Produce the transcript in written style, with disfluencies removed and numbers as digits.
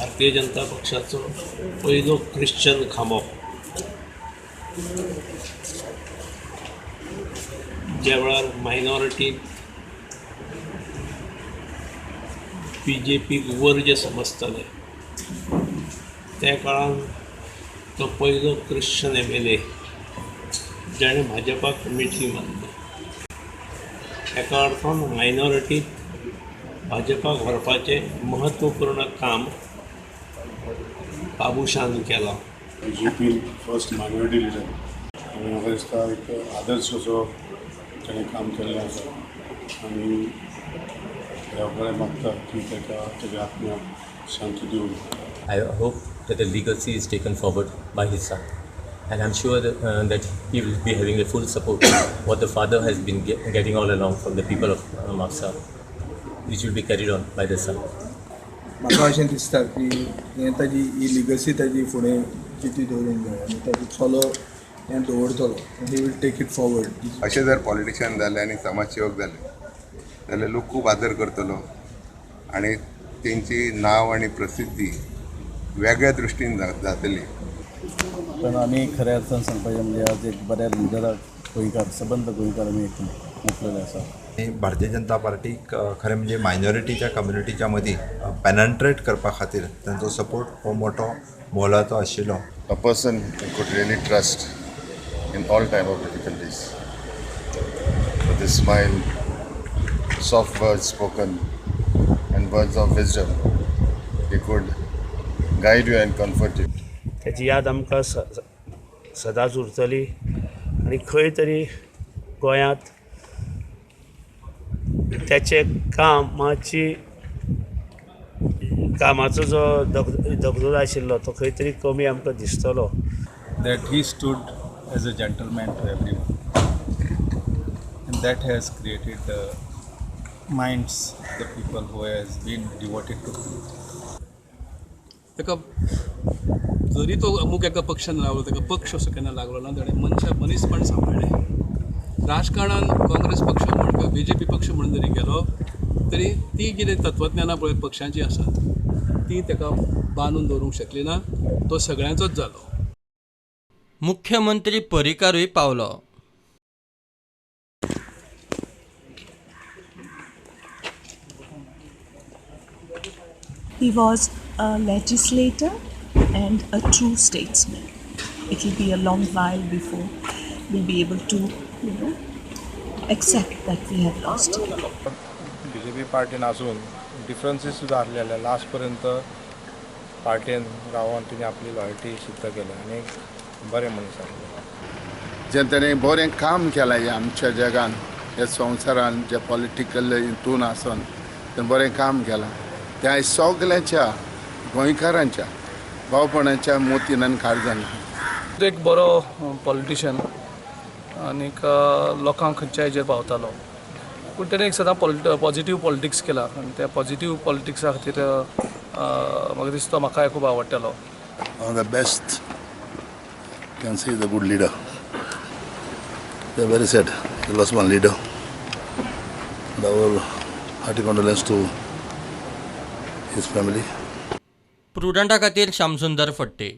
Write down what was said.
भारतीय जनता पक्षाचो पयलो क्रिश्चन खांबो. ज्या वेळार मायनॉरिटी BJP वर जे समजताले त्या काळान तो पयलो क्रिश्चन MLA जाणे भाजपाक मिठी मारली. एका अर्थान मायनॉरिटी भाजपाक व्हरपाचें महत्वपूर्ण काम बाबूशान केलां. BJP फर्स्ट मायनॉरिटी लिडर आनी म्हाका दिसता एक आदर्श असो ताणें काम केल्लें आसा आनी देवाकडे मागता की ताका तेज्या आत्म्याक शांती दिवं. I hope that the legacy is taken forward by his son, and I'm sure that he will be having the full support what the father has been getting all along from the people of Maksa, which will be carried on by the son. म्हाका अशें दिसता की हें ताजी ही legacy ताजी फुडें कितें दवरूंक जाय आनी ताजो चलो हें दवरतलो. He will take it forward. अशें जर पॉलिटिशियन जाले आनी समाजसेवक जाले जाल्यार लोक खूब आदर करतलो आनी तेंची नांव आनी प्रसिद्धी वेगळ्या दृश्टीन जातली. पण आमी खऱ्या अर्थान सांगपाचें म्हणजे आज एक बऱ्या लिडराक गोंयकार सबंद गोंयकार आमी एक मुखलेले आसा. भारतीय जनता पार्टीक खरें म्हणजे मायनॉरिटीच्या कम्युनिटीच्या मदीं पेनट्रेट करपा खातीर तांचो सपोर्ट हो मोठो मोलाचो आशिल्लो. A person you could really trust in all time of difficulties. With his smile, soft words spoken, and words of wisdom, he could guide you and comfort you. त्याची याद आमकां सदांच उरतली आनी खंय तरी गोंयांत त्याचे कामाचो जो दगदगो आशिल्लो तो खंय तरी कमी आमकां दिसतलो. That he stood as a gentleman to everyone, and that has created the minds of the people who has been devoted to him. ताका जरी तो अमूक एका पक्षान रावलो ताका पक्ष असो केन्ना लागलो ना. ताणें मनीसपण सांबाळ्ळें. राजकारणान काँग्रेस पक्ष म्हण किंवा BJP पक्ष म्हणून जरी गेलो तरी ती कितें तत्वज्ञानां पळय पक्षांची आसात ती ताका बांदून दवरूंक शकली ना. तो सगळ्यांचोच जालो. मुख्यमंत्री पर्रीकारूय पावलो. He was a legislator and a true statesman. It will be a long while before we'll be able to, accept that we have lost him. BJP पार्टीन आसून डिफरन्सीस सुद्दां आसलेले लास्ट पर्यंत पार्टीन रावन तिणें आपली लॉयल्टी सिद्ध केली आनी बरें मनीस आसले. जें ताणें बरें काम केलां ह्या आमच्या जगान ह्या संवसारान जे पॉलिटिकल हितून आसून तें बरें काम केलां. त्या सगळ्यांच्या गोंयकारांच्या भावपणाच्या मोतीन काळजान. एक बरो पॉलिटिशियन आनीक लोकांक खंयच्या हेजेर पावतालो. पूण तेणें एक सदां पॉझिटिव्ह पॉलिटिक्स केला आनी त्या पॉझिटिव्ह पॉलिटिक्सा खातीर म्हाका दिसता म्हाकाय खूब आवडटालो. The best can say the good leader. They're very sad. They lost one leader. The whole hearty condolence to his family. प्रुडंटा खातीर श्यामसुंदर फडते.